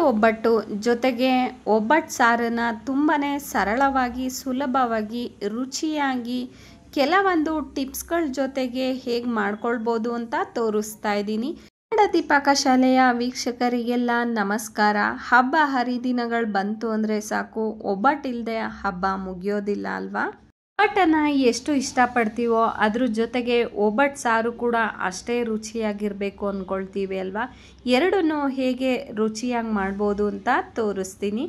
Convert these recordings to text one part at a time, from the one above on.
ಒಬ್ಬಟ್ಟು ಜೊತೆಗೆ ಒಬ್ಬಟ್ಟು ಸಾರನ್ನು ತುಂಬಾ ಸರಳವಾಗಿ ಸುಲಭವಾಗಿ ರುಚಿಯಾಗಿ ಕೆಲವೊಂದು ಟಿಪ್ಸ್ಗಳ ಜೊತೆಗೆ ಹೇಗೆ ಮಾಡ್ಕೊಳ್ಬೋದು ಅಂತ ತೋರಿಸ್ತಾ ಇದ್ದೀನಿ. ಕನ್ನಡ ಪಾಕಶಾಲೆಯ ವೀಕ್ಷಕರಿಗೆಲ್ಲ ನಮಸ್ಕಾರ. ಹಬ್ಬ ಹರಿದಿನಗಳು ಬಂತು ಅಂದರೆ ಸಾಕು, ಒಬ್ಬಟ್ಟಿಲ್ಲದೆ ಹಬ್ಬ ಮುಗಿಯೋದಿಲ್ಲ ಅಲ್ವಾ. ಒಬ್ಬಟ್ಟನ್ನು ಎಷ್ಟು ಇಷ್ಟಪಡ್ತೀವೋ ಅದ್ರ ಜೊತೆಗೆ ಒಬ್ಬಟ್ಟು ಸಾರು ಕೂಡ ಅಷ್ಟೇ ರುಚಿಯಾಗಿರಬೇಕು ಅಂದ್ಕೊಳ್ತೀವಿ ಅಲ್ವಾ. ಎರಡನ್ನೂ ಹೇಗೆ ರುಚಿಯಾಗಿ ಮಾಡ್ಬೋದು ಅಂತ ತೋರಿಸ್ತೀನಿ.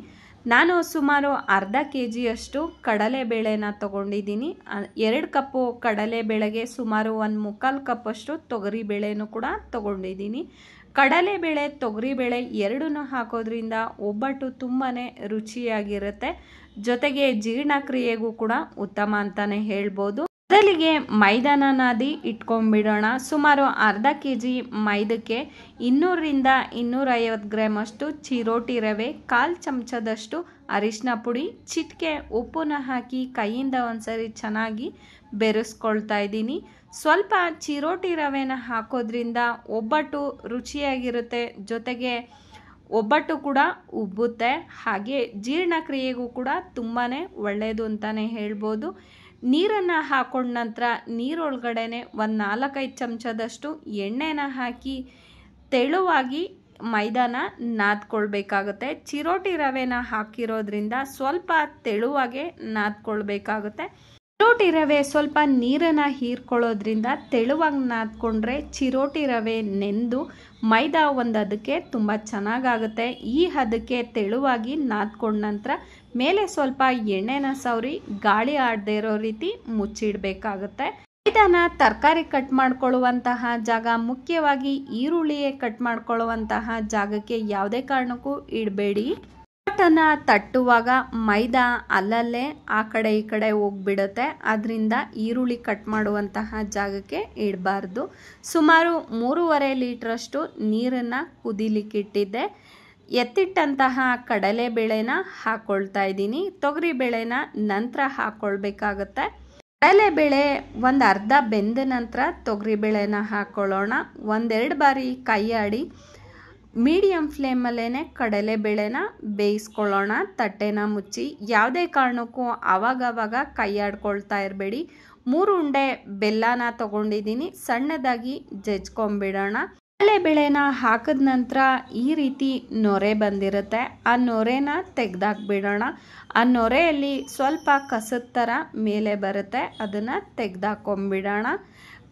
ನಾನು ಸುಮಾರು ಅರ್ಧ ಕೆಜಿಯಷ್ಟು ಕಡಲೆಬೇಳೆನ ತೊಗೊಂಡಿದ್ದೀನಿ. 2 ಕಪ್ಪು ಕಡಲೆಬೇಳೆಗೆ ಸುಮಾರು 1/4 ಕಪ್ಪಷ್ಟು ತೊಗರಿಬೇಳೆನೂ ಕೂಡ ತೊಗೊಂಡಿದ್ದೀನಿ. ಕಡಲೆಬೇಳೆ ತೊಗರಿಬೇಳೆ ಎರಡನ್ನೂ ಹಾಕೋದ್ರಿಂದ ಒಬ್ಬಟ್ಟು ತುಂಬಾ ರುಚಿಯಾಗಿರುತ್ತೆ. ಜೊತೆಗೆ ಜೀರ್ಣಕ್ರಿಯೆಗೂ ಕೂಡ ಉತ್ತಮ ಅಂತಲೇ ಹೇಳ್ಬೋದು. ಮೊದಲಿಗೆ ಮೈದಾನ ನಾದಿ ಇಟ್ಕೊಂಡ್ಬಿಡೋಣ. ಸುಮಾರು ಅರ್ಧ ಕೆಜಿ ಮೈದಕ್ಕೆ 200ರಿಂದ 250 ಗ್ರಾಮ್ ಅಷ್ಟು ಚಿರೋಟಿ ರವೆ, 1/4 ಚಮಚದಷ್ಟು ಅರಿಶಿನ ಪುಡಿ, ಚಿಟಿಕೆ ಉಪ್ಪನ್ನ ಹಾಕಿ ಕೈಯಿಂದ ಒಂದ್ಸರಿ ಚೆನ್ನಾಗಿ ಬೆರೆಸ್ಕೊಳ್ತಾ ಇದ್ದೀನಿ. ಸ್ವಲ್ಪ ಚಿರೋಟಿ ರವೆನ ಹಾಕೋದ್ರಿಂದ ಒಬ್ಬಟ್ಟು ರುಚಿಯಾಗಿರುತ್ತೆ. ಜೊತೆಗೆ ಒಬ್ಬಟ್ಟು ಕೂಡ ಉಬ್ಬುತ್ತೆ. ಹಾಗೆ ಜೀರ್ಣಕ್ರಿಯೆಗೂ ಕೂಡ ತುಂಬಾ ಒಳ್ಳೆಯದು ಅಂತಲೇ ಹೇಳ್ಬೋದು. ನೀರನ್ನು ಹಾಕೊಂಡ ನಂತರ ನೀರೊಳಗಡೆನೆ 4-5 ಚಮಚದಷ್ಟು ಎಣ್ಣೆನ ಹಾಕಿ ತೆಳುವಾಗಿ ಮೈದಾನ ನಾದ್ಕೊಳ್ಬೇಕಾಗುತ್ತೆ. ಚಿರೋಟಿ ರವೆನ ಹಾಕಿರೋದ್ರಿಂದ ಸ್ವಲ್ಪ ತೆಳುವಾಗೆ ನಾದ್ಕೊಳ್ಬೇಕಾಗುತ್ತೆ. ಚಿರೋಟಿ ರವೆ ಸ್ವಲ್ಪ ನೀರನ್ನು ಹೀರ್ಕೊಳ್ಳೋದ್ರಿಂದ ತೆಳುವಾಗಿ ನಾದ್ಕೊಂಡ್ರೆ ಚಿರೋಟಿ ರವೆ ನೆಂದು ಮೈದಾ ಒಂದು ಹದಕ್ಕೆ ತುಂಬ ಚೆನ್ನಾಗಾಗುತ್ತೆ. ಈ ಹದಕ್ಕೆ ತೆಳುವಾಗಿ ನಾದ್ಕೊಂಡ ನಂತರ ಮೇಲೆ ಸ್ವಲ್ಪ ಎಣ್ಣೆನ ಸವರಿ ಗಾಳಿ ಆಡದೇ ಇರೋ ರೀತಿ ಮುಚ್ಚಿಡಬೇಕಾಗುತ್ತೆ. ಮೈದಾನ ತರಕಾರಿ ಕಟ್ ಮಾಡ್ಕೊಳ್ಳುವಂತಹ ಜಾಗ, ಮುಖ್ಯವಾಗಿ ಈರುಳ್ಳಿಯೇ ಕಟ್ ಮಾಡ್ಕೊಳ್ಳುವಂತಹ ಜಾಗಕ್ಕೆ ಯಾವುದೇ ಕಾರಣಕ್ಕೂ ಇಡಬೇಡಿ. ಒಬ್ಬಟ್ಟನ್ನು ತಟ್ಟುವಾಗ ಮೈದಾ ಅಲ್ಲಲ್ಲೇ ಆ ಕಡೆ ಈ ಕಡೆ ಹೋಗ್ಬಿಡುತ್ತೆ. ಅದರಿಂದ ಈರುಳ್ಳಿ ಕಟ್ ಮಾಡುವಂತಹ ಜಾಗಕ್ಕೆ ಇಡಬಾರ್ದು. ಸುಮಾರು 3.5 ಲೀಟ್ರಷ್ಟು ನೀರನ್ನು ಕುದಿಲಿಕ್ಕಿಟ್ಟಿದ್ದೆ. ಎತ್ತಿಟ್ಟಂತಹ ಕಡಲೆಬೇಳೆನ ಹಾಕ್ಕೊಳ್ತಾ ಇದ್ದೀನಿ. ತೊಗರಿಬೇಳೆನ ನಂತರ ಹಾಕ್ಕೊಳ್ಬೇಕಾಗತ್ತೆ. ಕಡಲೆಬೇಳೆ ಒಂದು ಅರ್ಧ ಬೆಂದ ನಂತರ ತೊಗರಿಬೇಳೆನ ಹಾಕ್ಕೊಳ್ಳೋಣ. 1-2 ಬಾರಿ ಕೈ ಆಡಿ ಮೀಡಿಯಮ್ ಫ್ಲೇಮಲ್ಲೇ ಕಡಲೆಬೇಳೆನ ಬೇಯಿಸ್ಕೊಳ್ಳೋಣ. ತಟ್ಟೆನ ಮುಚ್ಚಿ ಯಾವುದೇ ಕಾರಣಕ್ಕೂ ಆವಾಗವಾಗ ಕೈ ಆಡ್ಕೊಳ್ತಾ ಇರಬೇಡಿ. 3 ಉಂಡೆ ಬೆಲ್ಲನ ತೊಗೊಂಡಿದ್ದೀನಿ. ಸಣ್ಣದಾಗಿ ಜಜ್ಕೊಂಬಿಡೋಣ. ಕಡಲೆಬೇಳೆನ ಹಾಕಿದ ನಂತರ ಈ ರೀತಿ ನೊರೆ ಬಂದಿರುತ್ತೆ. ಆ ನೊರೆನ ತೆಗೆದಾಕ್ಬಿಡೋಣ. ಆ ನೊರೆಯಲ್ಲಿ ಸ್ವಲ್ಪ ಕಸದ ಥರ ಮೇಲೆ ಬರುತ್ತೆ, ಅದನ್ನು ತೆಗೆದಾಕೊಂಬಿಡೋಣ.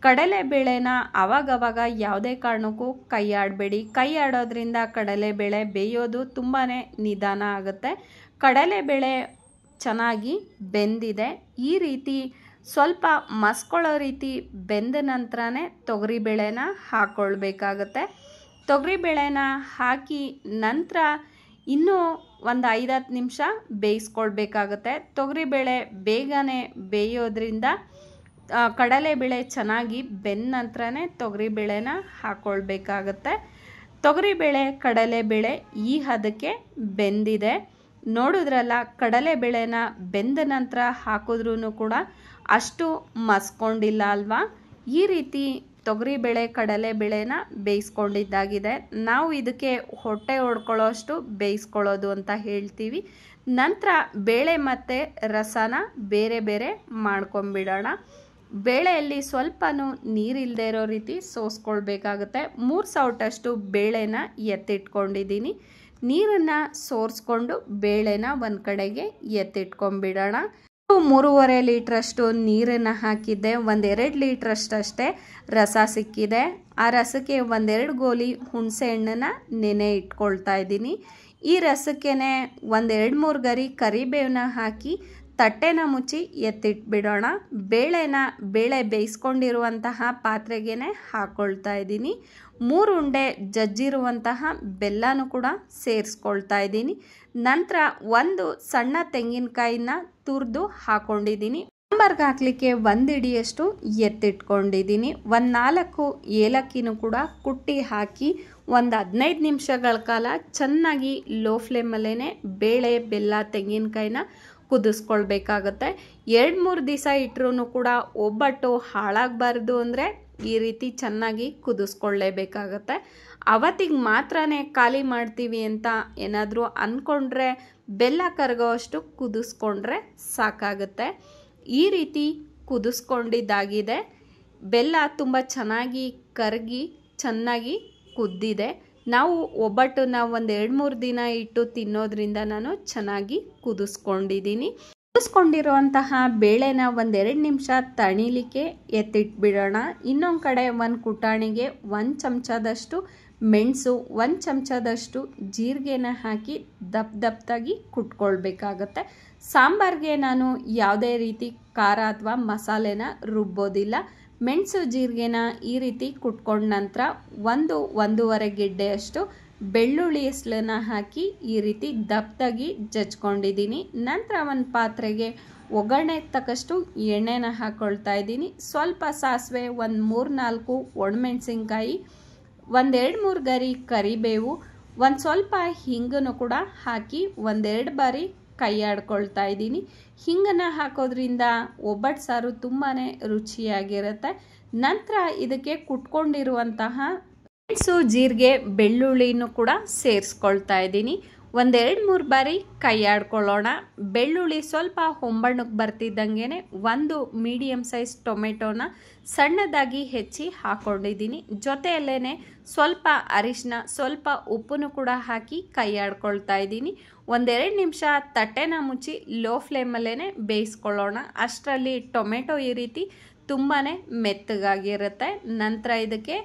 ಕಡಲೆಬೇಳೆನ ಆವಾಗವಾಗ ಯಾವುದೇ ಕಾರಣಕ್ಕೂ ಕೈ ಆಡಬೇಡಿ. ಕೈ ಆಡೋದ್ರಿಂದ ಕಡಲೆಬೇಳೆ ಬೇಯೋದು ತುಂಬಾ ನಿಧಾನ ಆಗುತ್ತೆ. ಕಡಲೆಬೇಳೆ ಚೆನ್ನಾಗಿ ಬೆಂದಿದೆ. ಈ ರೀತಿ ಸ್ವಲ್ಪ ಮಸ್ಕೊಳ್ಳೋ ರೀತಿ ಬೆಂದ ನಂತರನೇ ತೊಗರಿಬೇಳೆನ ಹಾಕ್ಕೊಳ್ಬೇಕಾಗತ್ತೆ. ತೊಗರಿಬೇಳೆನ ಹಾಕಿ ನಂತರ ಇನ್ನೂ ಒಂದು 5-10 ನಿಮಿಷ ಬೇಯಿಸ್ಕೊಳ್ಬೇಕಾಗತ್ತೆ. ತೊಗರಿಬೇಳೆ ಬೇಗನೆ ಬೇಯೋದ್ರಿಂದ ಕಡಲೆಬೇಳೆ ಚೆನ್ನಾಗಿ ಬೆಂದ ನಂತರನೇ ತೊಗರಿಬೇಳೆನ ಹಾಕ್ಕೊಳ್ಬೇಕಾಗತ್ತೆ. ತೊಗರಿಬೇಳೆ ಕಡಲೆಬೇಳೆ ಈ ಹದಕ್ಕೆ ಬೆಂದಿದೆ. ನೋಡಿದ್ರಲ್ಲ, ಕಡಲೆಬೇಳೆನ ಬೆಂದ ನಂತರ ಹಾಕಿದ್ರೂ ಕೂಡ ಅಷ್ಟು ಮಸ್ಕೊಂಡಿಲ್ಲ ಅಲ್ವಾ. ಈ ರೀತಿ ತೊಗರಿಬೇಳೆ ಕಡಲೆಬೇಳೆನ ಬೇಯಿಸ್ಕೊಂಡಿದ್ದಾಗಿದೆ. ನಾವು ಇದಕ್ಕೆ ಹೊಟ್ಟೆ ಹೊಡ್ಕೊಳ್ಳೋ ಅಷ್ಟು ಬೇಯಿಸ್ಕೊಳ್ಳೋದು ಅಂತ ಹೇಳ್ತೀವಿ. ನಂತರ ಬೇಳೆ ಮತ್ತು ರಸನ ಬೇರೆ ಬೇರೆ ಮಾಡ್ಕೊಂಬಿಡೋಣ. ಬೇಳೆಯಲ್ಲಿ ಸ್ವಲ್ಪನೂ ನೀರಿಲ್ಲದೆ ಇರೋ ರೀತಿ ಸೋಸ್ಕೊಳ್ಬೇಕಾಗುತ್ತೆ. 3 ಸೌಟಷ್ಟು ಬೇಳೆನ ಎತ್ತಿಟ್ಕೊಂಡಿದ್ದೀನಿ. ನೀರನ್ನು ಸೋರಿಸ್ಕೊಂಡು ಬೇಳೆನ ಒಂದು ಕಡೆಗೆ ಎತ್ತಿಟ್ಕೊಂಬಿಡೋಣ. 3.5 ಲೀಟ್ರಷ್ಟು ನೀರನ್ನು ಹಾಕಿದ್ದೆ. 1-2 ಲೀಟ್ರಷ್ಟೇ ರಸ ಸಿಕ್ಕಿದೆ. ಆ ರಸಕ್ಕೆ 1-2 ಗೋಲಿ ಹುಣಸೆ ಹಣ್ಣನ್ನು ನೆನೆ ಇಟ್ಕೊಳ್ತಾ ಇದ್ದೀನಿ. ಈ ರಸಕ್ಕೆ 1-2-3 ಗರಿ ಕರಿಬೇವನ್ನ ಹಾಕಿ ತಟ್ಟೆನ ಮುಚ್ಚಿ ಎತ್ತಿಟ್ಬಿಡೋಣ. ಬೇಳೆ ಬೇಯಿಸ್ಕೊಂಡಿರುವಂತಹ ಪಾತ್ರೆಗೆ ಹಾಕ್ಕೊಳ್ತಾ ಇದ್ದೀನಿ. 3 ಉಂಡೆ ಜಜ್ಜಿರುವಂತಹ ಬೆಲ್ಲನೂ ಕೂಡ ಸೇರಿಸ್ಕೊಳ್ತಾ ಇದ್ದೀನಿ. ನಂತರ 1 ಸಣ್ಣ ತೆಂಗಿನಕಾಯಿನ ತುರಿದು ಹಾಕ್ಕೊಂಡಿದ್ದೀನಿ. ಸಾಂಬಾರ್ಗೆ ಹಾಕಲಿಕ್ಕೆ 1 ಹಿಡಿಯಷ್ಟು ಎತ್ತಿಟ್ಕೊಂಡಿದ್ದೀನಿ. 4 ಏಲಕ್ಕಿನೂ ಕೂಡ ಕುಟ್ಟಿ ಹಾಕಿ ಒಂದು 15 ನಿಮಿಷಗಳ ಕಾಲ ಚೆನ್ನಾಗಿ ಲೋ ಫ್ಲೇಮಲ್ಲೇ ಬೇಳೆ ಬೆಲ್ಲ ತೆಂಗಿನಕಾಯಿನ ಕುದಿಸ್ಕೊಳ್ಬೇಕಾಗತ್ತೆ. 2-3 ದಿವಸ ಇಟ್ಟರೂ ಕೂಡ ಒಬ್ಬಟ್ಟು ಹಾಳಾಗಬಾರ್ದು ಅಂದರೆ ಈ ರೀತಿ ಚೆನ್ನಾಗಿ ಕುದಿಸ್ಕೊಳ್ಳೇಬೇಕಾಗತ್ತೆ. ಅವತ್ತಿಗೆ ಮಾತ್ರನೇ ಖಾಲಿ ಮಾಡ್ತೀವಿ ಅಂತ ಏನಾದರೂ ಅಂದ್ಕೊಂಡ್ರೆ ಬೆಲ್ಲ ಕರಗೋ ಅಷ್ಟು ಕುದಿಸ್ಕೊಂಡ್ರೆ ಸಾಕಾಗುತ್ತೆ. ಈ ರೀತಿ ಕುದಿಸ್ಕೊಂಡಿದ್ದಾಗಿದೆ. ಬೆಲ್ಲ ತುಂಬ ಚೆನ್ನಾಗಿ ಕರಗಿ ಚೆನ್ನಾಗಿ ಕುದ್ದಿದೆ. ನಾವು ಒಬ್ಬಟ್ಟನ್ನ ಒಂದು 2-3 ದಿನ ಇಟ್ಟು ತಿನ್ನೋದ್ರಿಂದ ನಾನು ಚೆನ್ನಾಗಿ ಕುದಿಸ್ಕೊಂಡಿದ್ದೀನಿ. ಕುದಿಸ್ಕೊಂಡಿರುವಂತಹ ಬೇಳೆನ 1-2 ನಿಮಿಷ ತಣಿಲಿಕ್ಕೆ ಎತ್ತಿಟ್ಬಿಡೋಣ. ಇನ್ನೊಂದು ಕಡೆ ಒಂದು ಕುಟಾಣಿಗೆ 1 ಚಮಚದಷ್ಟು ಮೆಣಸು, 1 ಚಮಚದಷ್ಟು ಜೀರಿಗೆನ ಹಾಕಿ ದಪ್ಪದಾಗಿ ಕುಟ್ಕೊಳ್ಬೇಕಾಗತ್ತೆ. ಸಾಂಬಾರಿಗೆ ನಾನು ಯಾವುದೇ ರೀತಿ ಖಾರ ಅಥವಾ ಮಸಾಲೆನ ರುಬ್ಬೋದಿಲ್ಲ. ಮೆಣಸು ಜೀರಿಗೆನ ಈ ರೀತಿ ಕುಟ್ಕೊಂಡ ನಂತರ 1-1.5 ಗೆಡ್ಡೆಯಷ್ಟು ಬೆಳ್ಳುಳ್ಳಿ ಎಸ್ಳನ್ನ ಹಾಕಿ ಈ ರೀತಿ ದಪ್ಪದಾಗಿ ಜಜ್ಕೊಂಡಿದ್ದೀನಿ. ನಂತರ ಒಂದು ಪಾತ್ರೆಗೆ ಒಗ್ಗರಣೆ ತಕ್ಕಷ್ಟು ಎಣ್ಣೆನ ಹಾಕ್ಕೊಳ್ತಾ ಇದ್ದೀನಿ. ಸ್ವಲ್ಪ ಸಾಸಿವೆ, 3-4 ಒಣಮೆಣಸಿನ್ಕಾಯಿ, 1-2-3 ಗರಿ ಕರಿಬೇವು, ಒಂದು ಸ್ವಲ್ಪ ಹಿಂಗನ್ನು ಕೂಡ ಹಾಕಿ 1-2 ಬಾರಿ ಕೈ ಆಡ್ಕೊಳ್ತಾ ಇದ್ದೀನಿ. ಹಿಂಗನ್ನು ಹಾಕೋದ್ರಿಂದ ಒಬ್ಬಟ್ಟು ಸಾರು ತುಂಬಾ ರುಚಿಯಾಗಿರುತ್ತೆ. ನಂತರ ಇದಕ್ಕೆ ಕುಟ್ಕೊಂಡಿರುವಂತಹ ಮೆಣಸು, ಜೀರಿಗೆ, ಬೆಳ್ಳುಳ್ಳಿನೂ ಕೂಡ ಸೇರಿಸ್ಕೊಳ್ತಾ ಇದ್ದೀನಿ. 1-2-3 ಬಾರಿ ಕೈ ಆಡ್ಕೊಳ್ಳೋಣ. ಬೆಳ್ಳುಳ್ಳಿ ಸ್ವಲ್ಪ ಹೊಂಬಣ್ಣಕ್ಕೆ ಬರ್ತಿದ್ದಂಗೆ 1 ಮೀಡಿಯಮ್ ಸೈಜ್ ಟೊಮೆಟೊನ ಸಣ್ಣದಾಗಿ ಹೆಚ್ಚಿ ಹಾಕ್ಕೊಂಡಿದ್ದೀನಿ. ಜೊತೆಯಲ್ಲೇ ಸ್ವಲ್ಪ ಅರಿಶಿನ, ಸ್ವಲ್ಪ ಉಪ್ಪನ್ನು ಕೂಡ ಹಾಕಿ ಕೈ ಆಡ್ಕೊಳ್ತಾ ಇದ್ದೀನಿ. 1-2 ನಿಮಿಷ ತಟ್ಟೆನ ಮುಚ್ಚಿ ಲೋ ಫ್ಲೇಮಲ್ಲೇ ಬೇಯಿಸ್ಕೊಳ್ಳೋಣ. ಅಷ್ಟರಲ್ಲಿ ಟೊಮೆಟೊ ಈ ರೀತಿ ತುಂಬಾ ಮೆತ್ತಗಾಗಿರುತ್ತೆ. ನಂತರ ಇದಕ್ಕೆ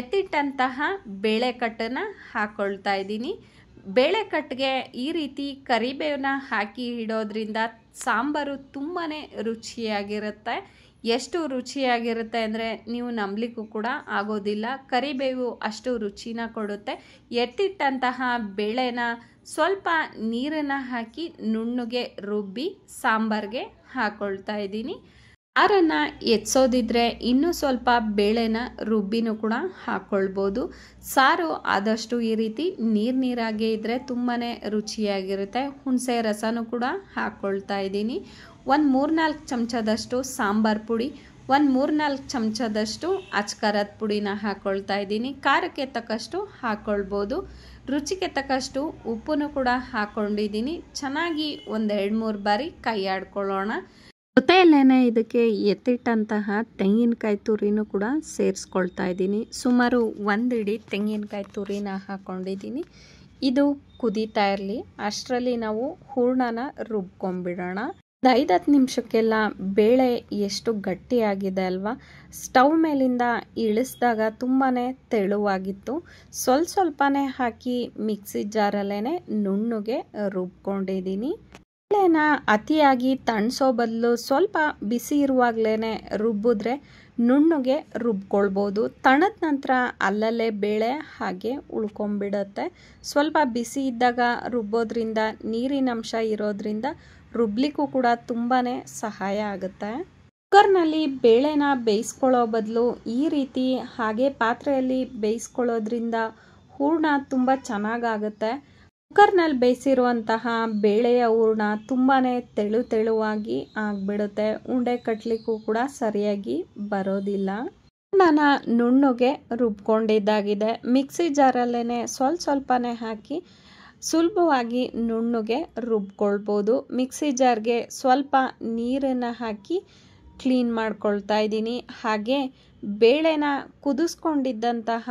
ಎತ್ತಿಟ್ಟಂತಹ ಬೇಳೆಕಟ್ಟನ್ನು ಹಾಕ್ಕೊಳ್ತಾ ಇದ್ದೀನಿ. ಬೇಳೆಕಟ್ಟಿಗೆ ಈ ರೀತಿ ಕರಿಬೇವನ್ನ ಹಾಕಿ ಇಡೋದ್ರಿಂದ ಸಾಂಬಾರು ತುಂಬಾ ರುಚಿಯಾಗಿರುತ್ತೆ. ಎಷ್ಟು ರುಚಿಯಾಗಿರುತ್ತೆ ಅಂದರೆ ನೀವು ನಂಬಲಿಕ್ಕೂ ಕೂಡ ಆಗೋದಿಲ್ಲ. ಕರಿಬೇವು ಅಷ್ಟು ರುಚಿನ ಕೊಡುತ್ತೆ. ಎತ್ತಿಟ್ಟಂತಹ ಬೇಳೆನ ಸ್ವಲ್ಪ ನೀರನ್ನು ಹಾಕಿ ನುಣ್ಣಗೆ ರುಬ್ಬಿ ಸಾಂಬಾರಿಗೆ ಹಾಕ್ಕೊಳ್ತಾ ಇದ್ದೀನಿ. ಸಾರನ್ನು ಎತ್ಸೋದಿದ್ರೆ ಇನ್ನೂ ಸ್ವಲ್ಪ ಬೇಳೆನ ರುಬ್ಬಿನೂ ಕೂಡ ಹಾಕ್ಕೊಳ್ಬೋದು. ಸಾರು ಆದಷ್ಟು ಈ ರೀತಿ ನೀರಾಗೇ ಇದ್ದರೆ ತುಂಬಾ ರುಚಿಯಾಗಿರುತ್ತೆ. ಹುಣಸೆ ರಸನೂ ಕೂಡ ಹಾಕ್ಕೊಳ್ತಾ ಇದ್ದೀನಿ. 3-4 ಚಮಚದಷ್ಟು ಸಾಂಬಾರು ಪುಡಿ, 3-4 ಚಮಚದಷ್ಟು ಅಚ್ಕಾರದ ಪುಡಿನ ಹಾಕ್ಕೊಳ್ತಾ ಇದ್ದೀನಿ. ಖಾರಕ್ಕೆ ತಕ್ಕಷ್ಟು ಹಾಕ್ಕೊಳ್ಬೋದು. ರುಚಿಗೆ ತಕ್ಕಷ್ಟು ಉಪ್ಪನ್ನು ಕೂಡ ಹಾಕ್ಕೊಂಡಿದ್ದೀನಿ. ಚೆನ್ನಾಗಿ 1-2-3 ಬಾರಿ ಕೈ ಆಡ್ಕೊಳ್ಳೋಣ. ಜೊತೆಯಲ್ಲೇ ಇದಕ್ಕೆ ಎತ್ತಿಟ್ಟಂತಹ ತೆಂಗಿನಕಾಯಿ ತುರಿನೂ ಕೂಡ ಸೇರಿಸ್ಕೊಳ್ತಾ ಇದ್ದೀನಿ. ಸುಮಾರು 1 ಇಡೀ ತೆಂಗಿನಕಾಯಿ ತುರಿನ ಹಾಕ್ಕೊಂಡಿದ್ದೀನಿ. ಇದು ಕುದೀತಾ ಇರಲಿ. ಅಷ್ಟರಲ್ಲಿ ನಾವು ಹೂರಣನ ರುಬ್ಕೊಂಡ್ಬಿಡೋಣ. 5-10 ನಿಮಿಷಕ್ಕೆಲ್ಲ ಬೇಳೆ ಎಷ್ಟು ಗಟ್ಟಿಯಾಗಿದೆ ಅಲ್ವಾ. ಸ್ಟವ್ ಮೇಲಿಂದ ಇಳಿಸಿದಾಗ ತುಂಬಾ ತೆಳುವಾಗಿತ್ತು. ಸ್ವಲ್ಪನೇ ಹಾಕಿ ಮಿಕ್ಸಿ ಜಾರಲ್ಲೇ ನುಣ್ಣಗೆ ರುಬ್ಕೊಂಡಿದ್ದೀನಿ. ಬೇಳೆನ ಅತಿಯಾಗಿ ತಣಿಸೋ ಬದಲು ಸ್ವಲ್ಪ ಬಿಸಿ ಇರುವಾಗಲೇ ರುಬ್ಬಿದ್ರೆ ನುಣ್ಣಗೆ ರುಬ್ಕೊಳ್ಬೋದು. ತಣದ ನಂತರ ಅಲ್ಲಲ್ಲೇ ಬೇಳೆ ಹಾಗೆ ಉಳ್ಕೊಂಬಿಡುತ್ತೆ. ಸ್ವಲ್ಪ ಬಿಸಿ ಇದ್ದಾಗ ರುಬ್ಬೋದ್ರಿಂದ ನೀರಿನಂಶ ಇರೋದ್ರಿಂದ ರುಬ್ಲಿಕ್ಕೂ ಕೂಡ ತುಂಬಾ ಸಹಾಯ ಆಗುತ್ತೆ. ಕುಕ್ಕರ್ನಲ್ಲಿ ಬೇಳೆನ ಬೇಯಿಸ್ಕೊಳ್ಳೋ ಬದಲು ಈ ರೀತಿ ಹಾಗೆ ಪಾತ್ರೆಯಲ್ಲಿ ಬೇಯಿಸ್ಕೊಳ್ಳೋದ್ರಿಂದ ಹೂರಣ ತುಂಬ ಚೆನ್ನಾಗಾಗುತ್ತೆ. ಕುಕ್ಕರ್ನಲ್ಲಿ ಬೇಯಿಸಿರುವಂತಹ ಬೇಳೆಯ ಹೂರಣ ತುಂಬಾ ತೆಳುವಾಗಿ ಆಗಿಬಿಡುತ್ತೆ. ಉಂಡೆ ಕಟ್ಟಲಿಕ್ಕೂ ಕೂಡ ಸರಿಯಾಗಿ ಬರೋದಿಲ್ಲ. ಹೂರಣನ ನುಣ್ಣಗೆ ರುಬ್ಕೊಂಡಿದ್ದಾಗಿದೆ. ಮಿಕ್ಸಿ ಜಾರಲ್ಲೇ ಸ್ವಲ್ಪನೇ ಹಾಕಿ ಸುಲಭವಾಗಿ ನುಣ್ಣಗೆ ರುಬ್ಕೊಳ್ಬೋದು. ಮಿಕ್ಸಿ ಜಾರ್ಗೆ ಸ್ವಲ್ಪ ನೀರನ್ನು ಹಾಕಿ ಕ್ಲೀನ್ ಮಾಡ್ಕೊಳ್ತಾ ಇದ್ದೀನಿ. ಹಾಗೆ ಬೇಳೆನ ಕುದಿಸ್ಕೊಂಡಿದ್ದಂತಹ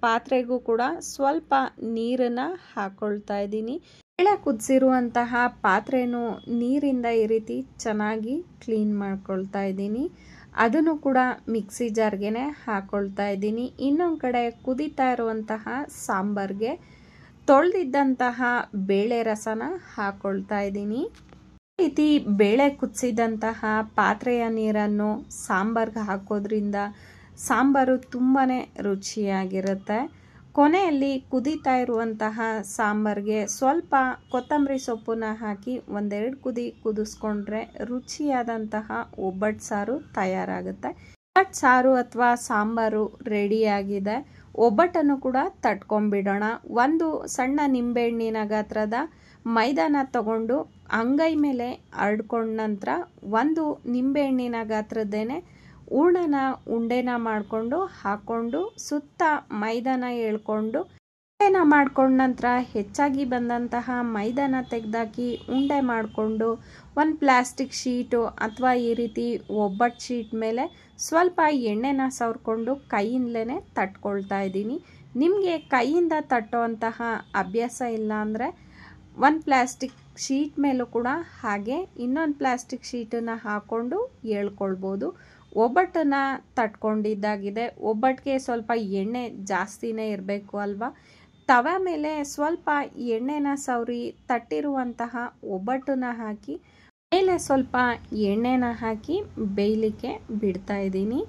ಪಾತ್ರೆಗೂ ಕೂಡ ಸ್ವಲ್ಪ ನೀರನ್ನು ಹಾಕ್ಕೊಳ್ತಾ ಇದ್ದೀನಿ. ಬೇಳೆ ಕುದಿಸಿರುವಂತಹ ಪಾತ್ರೆನೂ ನೀರಿಂದ ಈ ರೀತಿ ಚೆನ್ನಾಗಿ ಕ್ಲೀನ್ ಮಾಡ್ಕೊಳ್ತಾ ಇದ್ದೀನಿ. ಅದನ್ನು ಕೂಡ ಮಿಕ್ಸಿ ಜಾರ್ಗೆ ಹಾಕ್ಕೊಳ್ತಾ ಇದ್ದೀನಿ. ಇನ್ನೊಂದು ಕಡೆ ಕುದೀತಾ ಇರುವಂತಹ ಸಾಂಬಾರಿಗೆ ತೊಳೆದಿದ್ದಂತಹ ಬೇಳೆ ರಸನ ಹಾಕ್ಕೊಳ್ತಾ ಇದ್ದೀನಿ. ಈ ರೀತಿ ಬೇಳೆ ಕುದಿಸಿದಂತಹ ಪಾತ್ರೆಯ ನೀರನ್ನು ಸಾಂಬಾರ್ಗೆ ಹಾಕೋದ್ರಿಂದ ಸಾಂಬಾರು ತುಂಬಾ ರುಚಿಯಾಗಿರುತ್ತೆ. ಕೊನೆಯಲ್ಲಿ ಕುದೀತಾ ಇರುವಂತಹ ಸಾಂಬಾರಿಗೆ ಸ್ವಲ್ಪ ಕೊತ್ತಂಬರಿ ಸೊಪ್ಪನ್ನ ಹಾಕಿ 1-2 ಕುದಿ ಕುದಿಸ್ಕೊಂಡ್ರೆ ರುಚಿಯಾದಂತಹ ಒಬ್ಬಟ್ಟು ಸಾರು ತಯಾರಾಗುತ್ತೆ. ಒಬ್ಬಟ್ಟು ಸಾರು ಅಥವಾ ಸಾಂಬಾರು ರೆಡಿಯಾಗಿದೆ. ಒಬ್ಬಟ್ಟನ್ನು ಕೂಡ ತಟ್ಕೊಂಡ್ಬಿಡೋಣ. 1 ಸಣ್ಣ ನಿಂಬೆಹಣ್ಣಿನ ಗಾತ್ರದ ಮೈದಾನ ತಗೊಂಡು ಅಂಗೈ ಮೇಲೆ ಹರಡ್ಕೊಂಡ ನಂತರ 1 ನಿಂಬೆಹಣ್ಣಿನ ಗಾತ್ರದ್ದೇನೆ ಹೂರಣನ ಉಂಡೆನ ಮಾಡಿಕೊಂಡು ಹಾಕ್ಕೊಂಡು ಸುತ್ತ ಮೈದಾನ ಎಳ್ಕೊಂಡು ಉಂಡೆನ ಮಾಡ್ಕೊಂಡ ನಂತರ ಹೆಚ್ಚಾಗಿ ಬಂದಂತಹ ಮೈದಾನ ತೆಗೆದಾಕಿ ಉಂಡೆ ಮಾಡಿಕೊಂಡು ಒಂದು ಪ್ಲಾಸ್ಟಿಕ್ ಶೀಟು ಅಥವಾ ಈ ರೀತಿ ಒಬ್ಬಟ್ಟು ಶೀಟ್ ಮೇಲೆ ಸ್ವಲ್ಪ ಎಣ್ಣೆನ ಸವರ್ಕೊಂಡು ಕೈಯಿಂದಲೇ ತಟ್ಕೊಳ್ತಾ ಇದ್ದೀನಿ. ನಿಮಗೆ ಕೈಯಿಂದ ತಟ್ಟುವಂತಹ ಅಭ್ಯಾಸ ಇಲ್ಲ ಅಂದರೆ ಒಂದು ಪ್ಲಾಸ್ಟಿಕ್ ಶೀಟ್ ಮೇಲೂ ಕೂಡ ಹಾಗೆ ಇನ್ನೊಂದು ಪ್ಲಾಸ್ಟಿಕ್ ಶೀಟನ್ನು ಹಾಕ್ಕೊಂಡು ಎಳ್ಕೊಳ್ಬೋದು. ಒಬ್ಬಟ್ಟನ್ನು ತಟ್ಕೊಂಡಿದ್ದಾಗಿದೆ. ಒಬ್ಬಟ್ಟಿಗೆ ಸ್ವಲ್ಪ ಎಣ್ಣೆ ಜಾಸ್ತಿನೇ ಇರಬೇಕು ಅಲ್ವಾ. ತವ ಮೇಲೆ ಸ್ವಲ್ಪ ಎಣ್ಣೆನ ಸವರಿ ತಟ್ಟಿರುವಂತಹ ಒಬ್ಬಟ್ಟನ್ನು ಹಾಕಿ ಮೇಲೆ ಸ್ವಲ್ಪ ಎಣ್ಣೆನ ಹಾಕಿ ಬೇಯಲಿಕ್ಕೆ ಬಿಡ್ತಾ ಇದ್ದೀನಿ.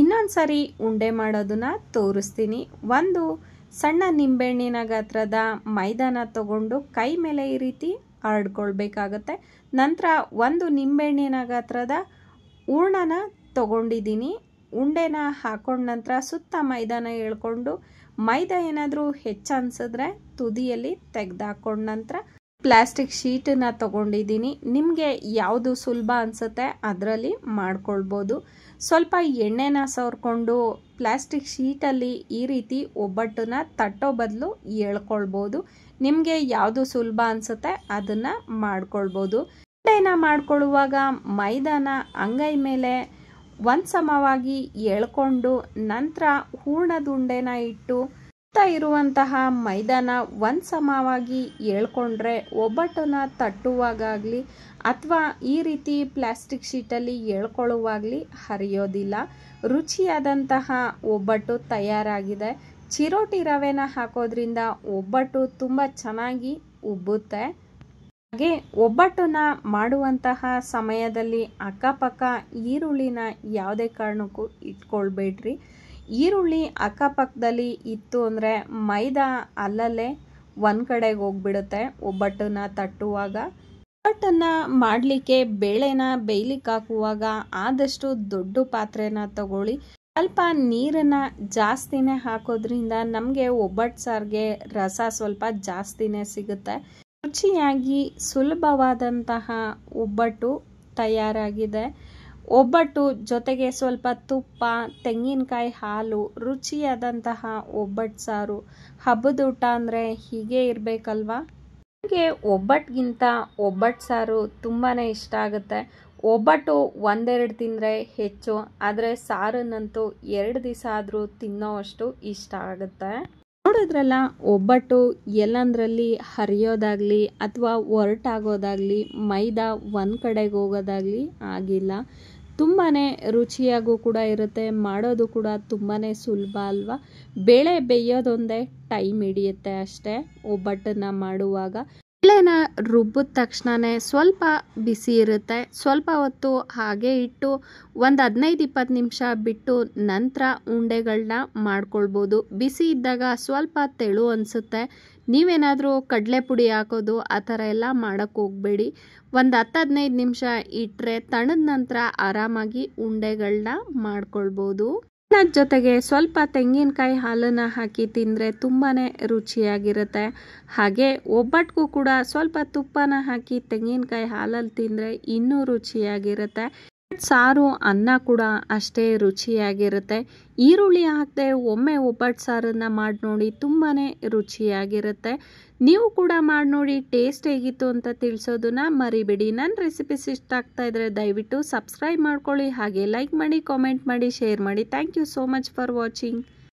ಇನ್ನೊಂದು ಸರಿ ಉಂಡೆ ಮಾಡೋದನ್ನು ತೋರಿಸ್ತೀನಿ. ಒಂದು ಸಣ್ಣ ನಿಂಬೆಹಣ್ಣಿನ ಗಾತ್ರದ ಮೈದಾನ ತಗೊಂಡು ಕೈ ಮೇಲೆ ಈ ರೀತಿ ಹರಡ್ಕೊಳ್ಬೇಕಾಗತ್ತೆ. ನಂತರ ಒಂದು ನಿಂಬೆಹಣ್ಣಿನ ಗಾತ್ರದ ಹೂರಣನ ತಗೊಂಡಿದ್ದೀನಿ. ಉಂಡೆನ ಹಾಕೊಂಡ ನಂತರ ಸುತ್ತ ಮೈದಾನ ಎಳ್ಕೊಂಡು ಮೈದಾ ಏನಾದರೂ ಹೆಚ್ಚು ಅನಿಸಿದ್ರೆ ತುದಿಯಲ್ಲಿ ತೆಗೆದಾಕೊಂಡ ನಂತರ ಪ್ಲಾಸ್ಟಿಕ್ ಶೀಟನ್ನ ತಗೊಂಡಿದ್ದೀನಿ. ನಿಮಗೆ ಯಾವುದು ಸುಲಭ ಅನಿಸುತ್ತೆ ಅದರಲ್ಲಿ ಮಾಡ್ಕೊಳ್ಬೋದು. ಸ್ವಲ್ಪ ಎಣ್ಣೆನ ಸವರ್ಕೊಂಡು ಪ್ಲಾಸ್ಟಿಕ್ ಶೀಟಲ್ಲಿ ಈ ರೀತಿ ಒಬ್ಬಟ್ಟನ್ನ ತಟ್ಟೋ ಬದಲು ಎಳ್ಕೊಳ್ಬೋದು. ನಿಮಗೆ ಯಾವುದು ಸುಲಭ ಅನಿಸುತ್ತೆ ಅದನ್ನು ಮಾಡ್ಕೊಳ್ಬೋದು. ಉಂಡೆನ ಮಾಡ್ಕೊಳ್ಳುವಾಗ ಮೈದಾನ ಅಂಗೈ ಮೇಲೆ ಒಂದು ಸಮವಾಗಿ ಎಳ್ಕೊಂಡು ನಂತರ ಹೂರಣದ ಉಂಡೆನ ಇಟ್ಟು ಸುತ್ತ ಇರುವಂತಹ ಮೈದಾನ ಒಂದು ಸಮವಾಗಿ ಎಳ್ಕೊಂಡ್ರೆ ಒಬ್ಬಟ್ಟನ್ನು ತಟ್ಟುವಾಗಲಿ ಅಥವಾ ಈ ರೀತಿ ಪ್ಲಾಸ್ಟಿಕ್ ಶೀಟಲ್ಲಿ ಎಳ್ಕೊಳ್ಳುವಾಗಲಿ ಹರಿಯೋದಿಲ್ಲ. ರುಚಿಯಾದಂತಹ ಒಬ್ಬಟ್ಟು ತಯಾರಾಗಿದೆ. ಚಿರೋಟಿ ರವೆನ ಹಾಕೋದ್ರಿಂದ ಒಬ್ಬಟ್ಟು ತುಂಬ ಚೆನ್ನಾಗಿ ಉಬ್ಬುತ್ತೆ. ಹಾಗೆ ಒಬ್ಬಟ್ಟನ್ನು ಮಾಡುವಂತಹ ಸಮಯದಲ್ಲಿ ಅಕ್ಕಪಕ್ಕ ಈರುಳ್ಳಿನ ಯಾವುದೇ ಕಾರಣಕ್ಕೂ ಇಟ್ಕೊಳ್ಬೇಡ್ರಿ. ಈರುಳ್ಳಿ ಅಕ್ಕಪಕ್ಕದಲ್ಲಿ ಇತ್ತು ಅಂದರೆ ಮೈದಾ ಅಲ್ಲಲ್ಲೇ ಒಂದು ಕಡೆಗೆ ಹೋಗ್ಬಿಡುತ್ತೆ ಒಬ್ಬಟ್ಟನ್ನು ತಟ್ಟುವಾಗ. ಒಬ್ಬಟ್ಟನ್ನು ಮಾಡಲಿಕ್ಕೆ ಬೇಳೆನ ಬೇಯ್ಲಿಕ್ಕೆ ಹಾಕುವಾಗ ಆದಷ್ಟು ದೊಡ್ಡ ಪಾತ್ರೆನ ತಗೊಳ್ಳಿ. ಸ್ವಲ್ಪ ನೀರನ್ನು ಜಾಸ್ತಿನೇ ಹಾಕೋದ್ರಿಂದ ನಮಗೆ ಒಬ್ಬಟ್ಟು ಸಾರಿಗೆ ರಸ ಸ್ವಲ್ಪ ಜಾಸ್ತಿನೇ ಸಿಗುತ್ತೆ. ರುಚಿಯಾಗಿ ಸುಲಭವಾದಂತಹ ಒಬ್ಬಟ್ಟು ತಯಾರಾಗಿದೆ. ಒಬ್ಬಟ್ಟು ಜೊತೆಗೆ ಸ್ವಲ್ಪ ತುಪ್ಪ, ತೆಂಗಿನಕಾಯಿ ಹಾಲು, ರುಚಿಯಾದಂತಹ ಒಬ್ಬಟ್ಟು ಸಾರು. ಹಬ್ಬದ ಊಟ ಅಂದರೆ ಹೀಗೆ ಇರಬೇಕಲ್ವಾ. ನನಗೆ ಒಬ್ಬಟ್ಟಿಗಿಂತ ಒಬ್ಬಟ್ಟು ಸಾರು ತುಂಬಾ ಇಷ್ಟ ಆಗುತ್ತೆ. ಒಬ್ಬಟ್ಟು ಒಂದೆರಡು ತಿಂದರೆ ಹೆಚ್ಚು, ಆದರೆ ಸಾರನ್ನಂತೂ 2 ದಿವಸ ಆದರೂ ತಿನ್ನೋವಷ್ಟು ಇಷ್ಟ ಆಗುತ್ತೆ. ನೋಡಿದ್ರಲ್ಲ, ಒಬ್ಬಟ್ಟು ಎಲ್ಲಂದ್ರಲ್ಲಿ ಹರಿಯೋದಾಗಲಿ ಅಥವಾ ಒರಟಾಗೋದಾಗಲಿ ಮೈದಾ ಒಂದು ಕಡೆಗೆ ಹೋಗೋದಾಗಲಿ ಆಗಿಲ್ಲ. ತುಂಬಾ ರುಚಿಯಾಗೂ ಕೂಡ ಇರುತ್ತೆ. ಮಾಡೋದು ಕೂಡ ತುಂಬಾ ಸುಲಭ ಅಲ್ವಾ. ಬೇಳೆ ಬೇಯೋದೊಂದೇ ಟೈಮ್ ಹಿಡಿಯುತ್ತೆ ಅಷ್ಟೇ. ಒಬ್ಬಟ್ಟನ್ನು ಮಾಡುವಾಗ ಬೇಳೆನ ರುಬ್ಬಿದ ತಕ್ಷಣವೇ ಸ್ವಲ್ಪ ಬಿಸಿ ಇರುತ್ತೆ. ಸ್ವಲ್ಪ ಹೊತ್ತು ಹಾಗೆ ಇಟ್ಟು ಒಂದು 15-20 ನಿಮಿಷ ಬಿಟ್ಟು ನಂತರ ಉಂಡೆಗಳನ್ನ ಮಾಡ್ಕೊಳ್ಬೋದು. ಬಿಸಿ ಇದ್ದಾಗ ಸ್ವಲ್ಪ ತೆಳು ಅನಿಸುತ್ತೆ. ನೀವೇನಾದರೂ ಕಡಲೆ ಪುಡಿ ಹಾಕೋದು ಆ ಥರ ಎಲ್ಲ ಮಾಡೋಕ್ಕೆ ಹೋಗಬೇಡಿ. ಒಂದು 10-15 ನಿಮಿಷ ಇಟ್ಟರೆ ತಣ್ಣದ ನಂತರ ಆರಾಮಾಗಿ ಉಂಡೆಗಳನ್ನ ಮಾಡ್ಕೊಳ್ಬೋದು. ಅದ್ರ ಜೊತೆಗೆ ಸ್ವಲ್ಪ ತೆಂಗಿನಕಾಯಿ ಹಾಲನ್ನು ಹಾಕಿ ತಿಂದರೆ ತುಂಬಾ ರುಚಿಯಾಗಿರುತ್ತೆ. ಹಾಗೆ ಒಬ್ಬಟ್ಟಿಗೂ ಕೂಡ ಸ್ವಲ್ಪ ತುಪ್ಪನ ಹಾಕಿ ತೆಂಗಿನಕಾಯಿ ಹಾಲಲ್ಲಿ ತಿಂದರೆ ಇನ್ನೂ ರುಚಿಯಾಗಿರುತ್ತೆ. ಸಾರು ಅನ್ನ ಕೂಡ ಅಷ್ಟೇ ರುಚಿಯಾಗಿರುತ್ತೆ. ಈರುಳ್ಳಿ ಹಾಕದೆ ಒಮ್ಮೆ ಒಬ್ಬಟ್ಟು ಸಾರನ್ನು ಮಾಡಿ ನೋಡಿ, ತುಂಬಾ ರುಚಿಯಾಗಿರುತ್ತೆ. ನೀವು ಕೂಡ ಮಾಡಿ ನೋಡಿ, ಟೇಸ್ಟ್ ಹೇಗಿತ್ತು ಅಂತ ತಿಳಿಸೋದನ್ನ ಮರಿಬೇಡಿ. ನನ್ನ ರೆಸಿಪೀಸ್ ಇಷ್ಟ ಆಗ್ತಾ ಇದ್ದರೆ ದಯವಿಟ್ಟು ಸಬ್ಸ್ಕ್ರೈಬ್ ಮಾಡ್ಕೊಳ್ಳಿ. ಹಾಗೆ ಲೈಕ್ ಮಾಡಿ, ಕಾಮೆಂಟ್ ಮಾಡಿ, ಶೇರ್ ಮಾಡಿ. Thank you so much for watching.